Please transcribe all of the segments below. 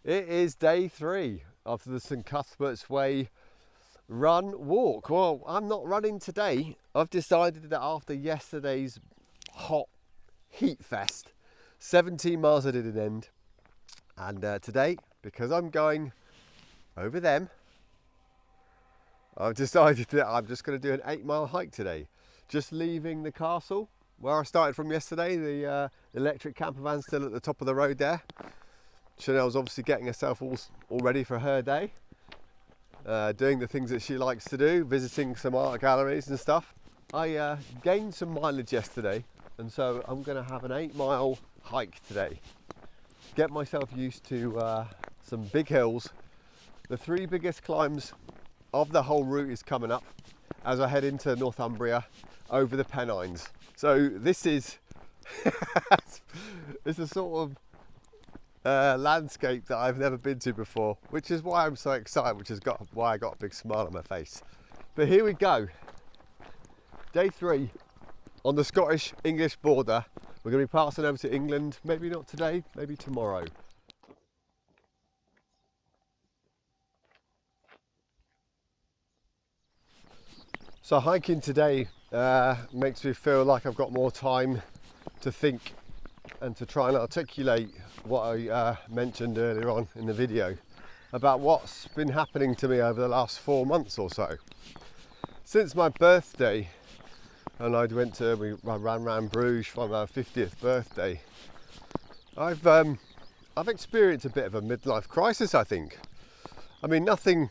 It is day 3 of the St. Cuthbert's Way run walk. Well, I'm not running today. I've decided that after yesterday's hot heat fest, 17 miles I didn't end, and today, because I'm going over them, I've decided that I'm just going to do an 8-mile hike today. Just leaving the castle where I started from yesterday. The electric camper van's still at the top of the road there. Chanel's obviously getting herself all ready for her day, doing the things that she likes to do, visiting some art galleries and stuff. I gained some mileage yesterday, and so I'm going to have an 8-mile hike today. Get myself used to some big hills. The 3 biggest climbs of the whole route is coming up as I head into Northumbria over the Pennines. So this is it's a sort of landscape that I've never been to before, which is why I'm so excited, why I got a big smile on my face. But here we go. Day 3 on the Scottish-English border. We're going to be passing over to England, maybe not today, maybe tomorrow. So hiking today makes me feel like I've got more time to think and to try and articulate what I mentioned earlier on in the video about what's been happening to me over the last 4 months or so. Since my birthday, and I ran around Bruges for my 50th birthday, I've experienced a bit of a midlife crisis, I think. I mean, nothing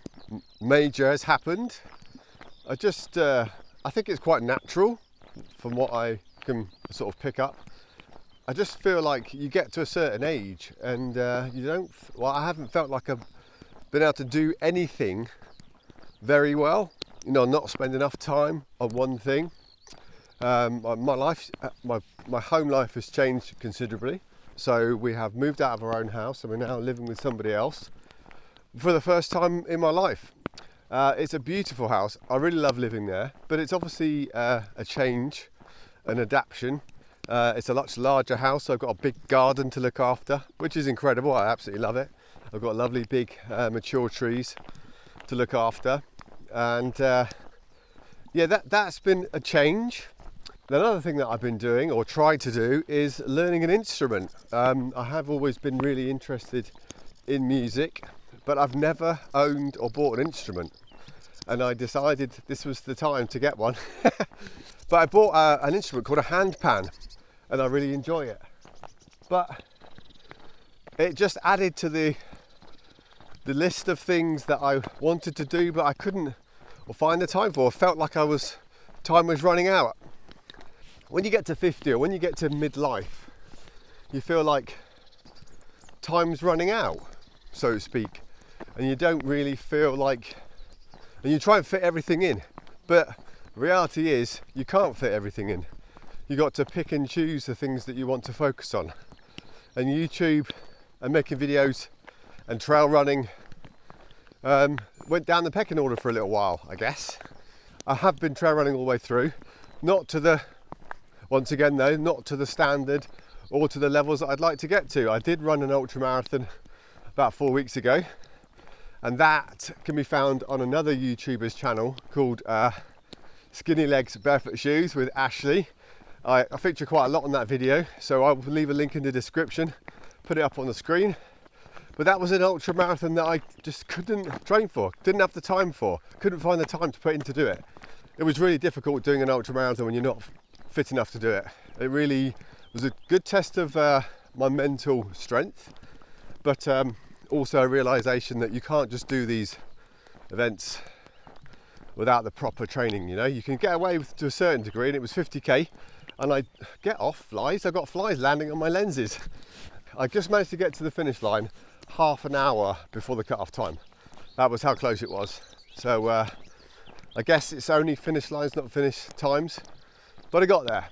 major has happened. I think it's quite natural from what I can sort of pick up. I just feel like you get to a certain age and I haven't felt like I've been able to do anything very well. You know, not spend enough time on one thing. My home life has changed considerably. So we have moved out of our own house and we're now living with somebody else for the first time in my life. It's a beautiful house. I really love living there, but it's obviously a change, an adaptation. It's a much larger house, so I've got a big garden to look after, which is incredible. I absolutely love it. I've got lovely big mature trees to look after, and that's been a change. Another thing that I've been doing, or tried to do, is learning an instrument. I have always been really interested in music, but I've never owned or bought an instrument, and I decided this was the time to get one. But I bought an instrument called a handpan, and I really enjoy it. But it just added to the list of things that I wanted to do, but I couldn't find the time for. I felt like time was running out. When you get to 50 or when you get to midlife, you feel like time's running out, so to speak, and you don't really feel like, and you try and fit everything in, but the reality is you can't fit everything in. You got to pick and choose the things that you want to focus on. And YouTube and making videos and trail running went down the pecking order for a little while, I guess. I have been trail running all the way through, not to the standard or to the levels that I'd like to get to. I did run an ultra marathon about 4 weeks ago, and that can be found on another YouTuber's channel called Skinny Legs Barefoot Shoes with Ashley. I feature quite a lot on that video, so I'll leave a link in the description, put it up on the screen. But that was an ultra marathon that I just couldn't train for, didn't have the time for, couldn't find the time to put in to do it. It was really difficult doing an ultra marathon when you're not fit enough to do it. It really was a good test of my mental strength, but also a realization that you can't just do these events without the proper training. You know, you can get away with to a certain degree, and it was 50k, and I get off flies. I got flies landing on my lenses. I just managed to get to the finish line half an hour before the cut-off time. That was how close it was. So I guess it's only finish lines, not finish times, but I got there.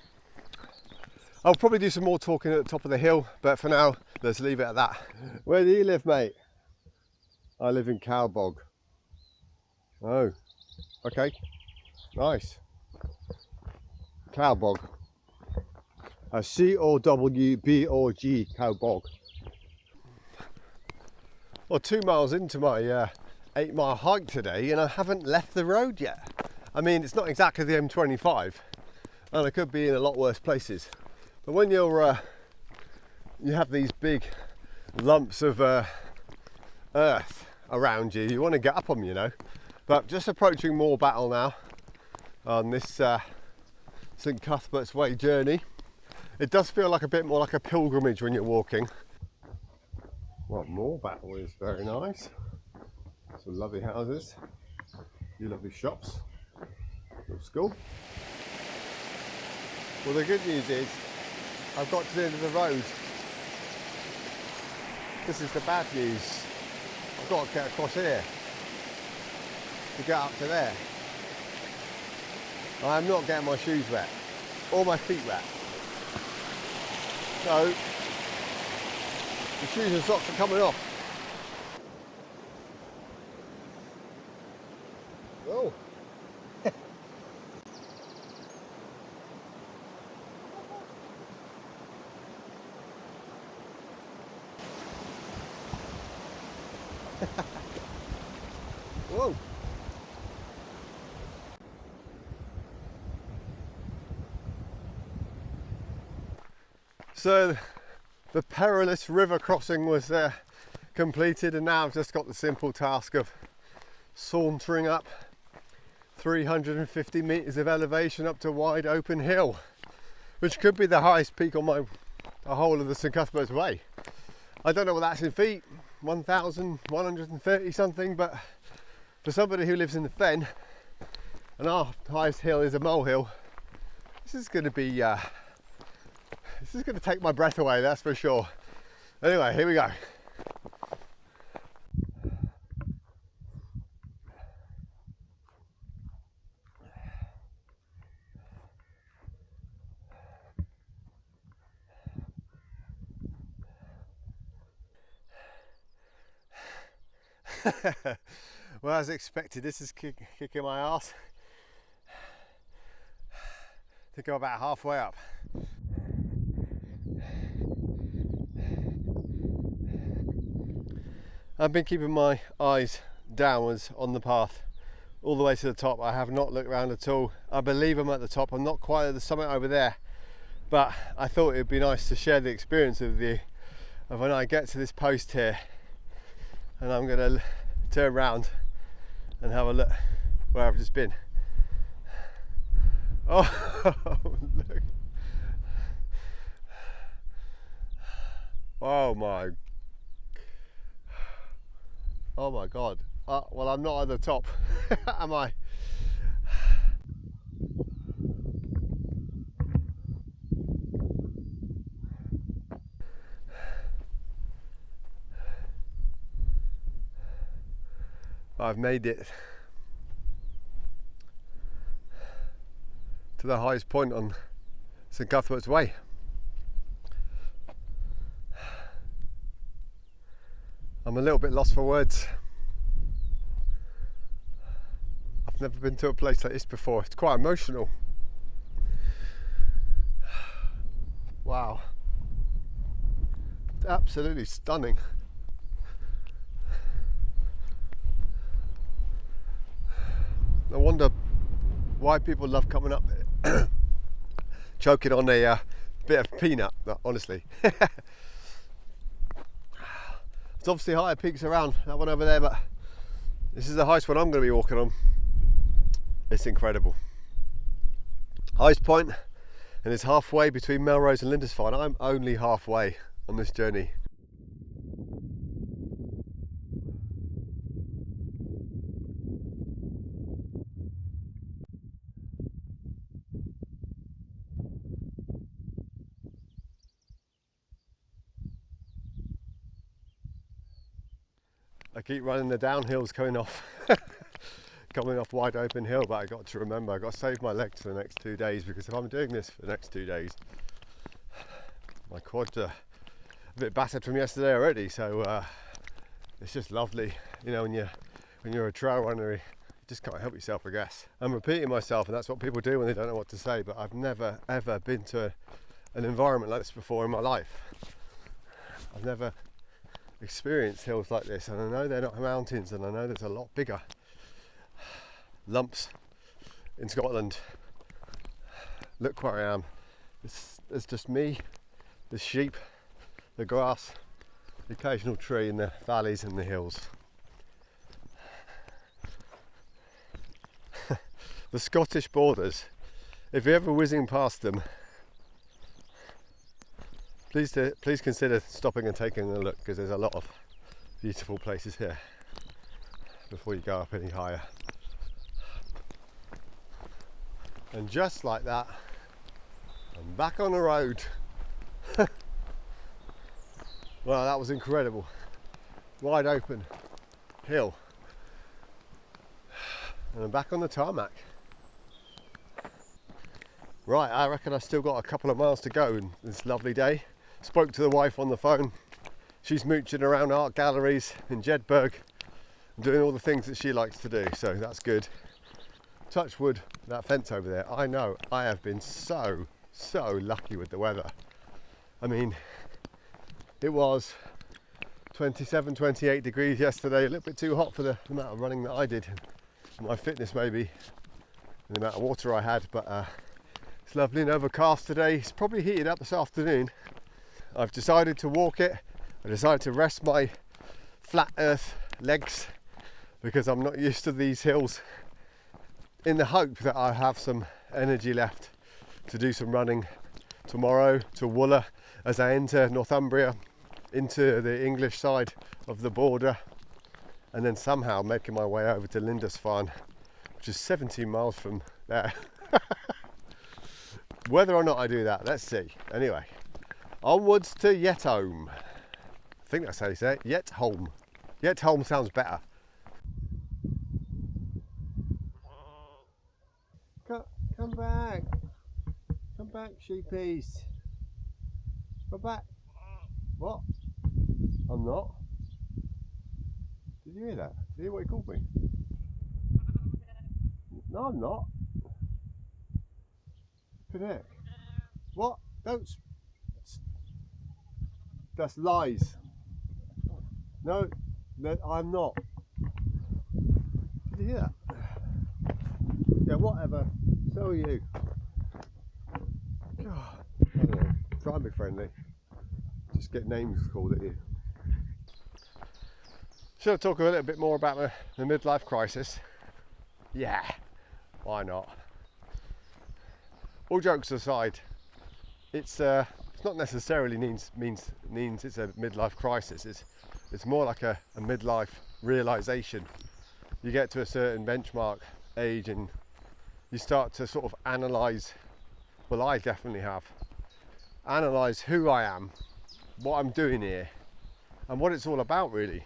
I'll probably do some more talking at the top of the hill, but for now, let's leave it at that. Where do you live, mate? I live in Cowbog. Oh, okay, nice. Cowbog. C-O-W-B-O-G, Cowbog. Well, 2 miles into my 8-mile hike today, and I haven't left the road yet. I mean, it's not exactly the M25, and I could be in a lot worse places. But when you're you have these big lumps of earth around you, you want to get up them, you know. But just approaching Morbattle now on this St. Cuthbert's Way journey. It does feel like a bit more like a pilgrimage when you're walking. Well, Morbattle is very nice. Some lovely houses, a few lovely shops, little school. Well, the good news is I've got to the end of the road. This is the bad news. I've got to get across here to get up to there. I'm not getting my shoes wet or my feet wet. So the shoes and socks are coming off. Oh. Whoa. So the perilous river crossing was completed, and now I've just got the simple task of sauntering up 350 metres of elevation up to Wide Open Hill, which could be the highest peak on the whole of the St. Cuthbert's Way. I don't know what that's in feet, 1,130 something, but for somebody who lives in the Fen, and our highest hill is a molehill, this is going to be this is going to take my breath away, that's for sure. Anyway, here we go. Well, as expected, this is kicking my ass. I think I'm about halfway up. I've been keeping my eyes downwards on the path all the way to the top. I have not looked around at all. I believe I'm at the top. I'm not quite at the summit over there, but I thought it would be nice to share the experience with you of when I get to this post here, and I'm going to turn around and have a look where I've just been. Oh, look. Oh my God. Well, I'm not at the top, am I? I've made it to the highest point on St. Cuthbert's Way. I'm a little bit lost for words. I've never been to a place like this before. It's quite emotional. Wow. It's absolutely stunning. I wonder why people love coming up there. Choking on a bit of peanut, honestly. There's obviously higher peaks around, that one over there, but this is the highest one I'm going to be walking on. It's incredible. Highest point, and it's halfway between Melrose and Lindisfarne. I'm only halfway on this journey. I keep running the downhills coming off Wide Open Hill, but I got to remember I got to save my legs for the next 2 days, because if I'm doing this for the next 2 days, my quads are a bit battered from yesterday already. So it's just lovely, you know, when you're a trail runner, you just can't help yourself, I guess. I'm repeating myself, and that's what people do when they don't know what to say, but I've never ever been to an environment like this before in my life. I've never experienced hills like this, and I know they're not mountains, and I know there's a lot bigger lumps in Scotland. Look where I am. It's just me, the sheep, the grass, the occasional tree in the valleys and the hills. The Scottish borders, if you're ever whizzing past them, please consider stopping and taking a look, because there's a lot of beautiful places here before you go up any higher. And just like that, I'm back on the road. Well, that was incredible. Wide open hill. And I'm back on the tarmac. Right, I reckon I've still got a couple of miles to go in this lovely day. Spoke to the wife on the phone. She's mooching around art galleries in Jedburgh and doing all the things that she likes to do, so that's good. Touch wood, that fence over there. I know, I have been so lucky with the weather. I mean, it was 27, 28 degrees yesterday, a little bit too hot for the amount of running that I did. My fitness maybe, and the amount of water I had, but it's lovely and overcast today. It's probably heated up this afternoon. I've decided to walk it. I decided to rest my flat earth legs because I'm not used to these hills, in the hope that I have some energy left to do some running tomorrow to Wooler as I enter Northumbria into the English side of the border, and then somehow making my way over to Lindisfarne, which is 17 miles from there. Whether or not I do that, let's see. Anyway, onwards to Yetholm. I think that's how you say it, Yetholm. Yetholm sounds better. Come back. Come back, sheepies. Come back. What? I'm not. Did you hear that? Did you hear what he called me? No, I'm not. Good heck. What? Don't. That's lies. No, I'm not. Did you hear that? Yeah, whatever. So are you. God, I don't know. Try and be friendly. Just get names called at you. Should I talk a little bit more about the midlife crisis? Yeah, why not? All jokes aside, it's not necessarily means it's a midlife crisis. It's more like a midlife realization. You get to a certain benchmark age and you start to sort of analyze. Well, I definitely have analyze who I am, what I'm doing here, and what it's all about, really.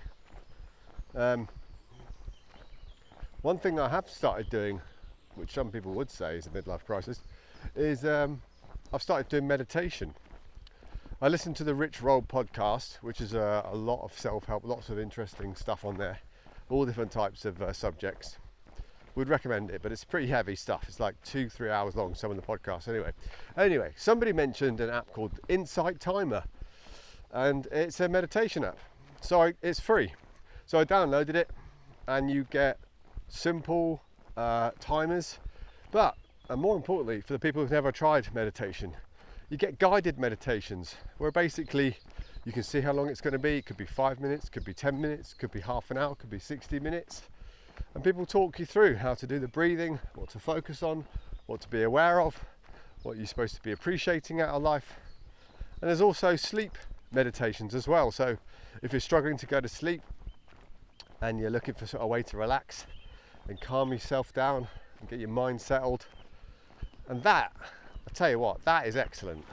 One thing I have started doing, which some people would say is a midlife crisis, is I've started doing meditation. I listen to the Rich Roll podcast, which is a lot of self-help, lots of interesting stuff on there, all different types of subjects. Would recommend it, but it's pretty heavy stuff. It's like 2-3 hours long, some of the podcasts. Anyway, somebody mentioned an app called Insight Timer, and it's a meditation app. So it's free. So I downloaded it, and you get simple timers, but and more importantly, for the people who've never tried meditation, you get guided meditations where basically you can see how long it's going to be. It could be 5 minutes, could be 10 minutes, could be half an hour, could be 60 minutes. And people talk you through how to do the breathing, what to focus on, what to be aware of, what you're supposed to be appreciating out of life. And there's also sleep meditations as well. So if you're struggling to go to sleep and you're looking for sort of a way to relax and calm yourself down and get your mind settled, and that, I tell you what, that is excellent.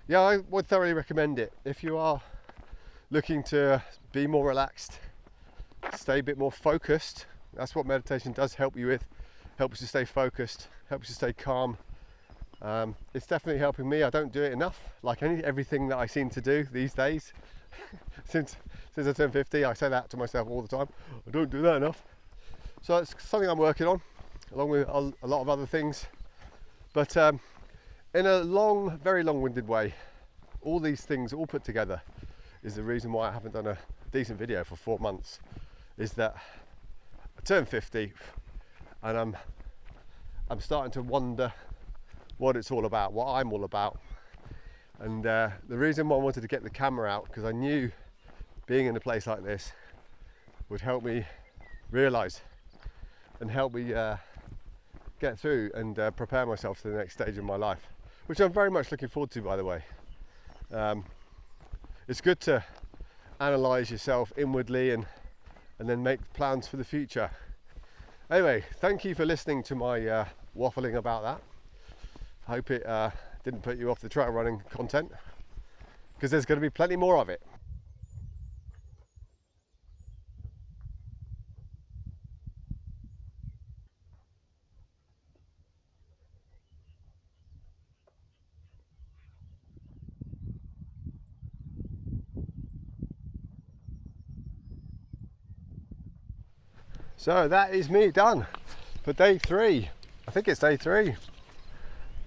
Yeah, I would thoroughly recommend it. If you are looking to be more relaxed, stay a bit more focused, that's what meditation does help you with. Helps you stay focused, helps you stay calm. It's definitely helping me. I don't do it enough, like everything that I seem to do these days. Since I turned 50, I say that to myself all the time. I don't do that enough. So it's something I'm working on, along with a lot of other things. But in a very long-winded way, all these things all put together is the reason why I haven't done a decent video for 4 months, is that I turned 50 and I'm starting to wonder what it's all about, what I'm all about. And the reason why I wanted to get the camera out, because I knew being in a place like this would help me realise and help me get through and prepare myself to the next stage of my life, which I'm very much looking forward to, by the way. It's good to analyse yourself inwardly and then make plans for the future. Anyway, thank you for listening to my waffling about that. I hope it didn't put you off the trail running content, because there's going to be plenty more of it. So that is me done for day 3. I think it's day 3.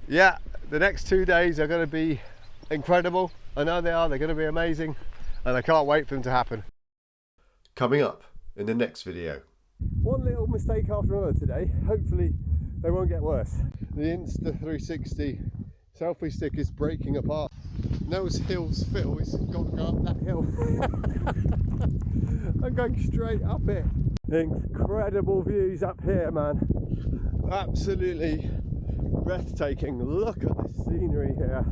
Yeah, the next 2 days are going to be incredible. I know they are. They're going to be amazing, and I can't wait for them to happen. Coming up in the next video. One little mistake after another today. Hopefully they won't get worse. The Insta360 selfie stick is breaking apart. Nose hills Phil is got to go up that hill. I'm going straight up it. Incredible views up here, man. Absolutely breathtaking. Look at the scenery here.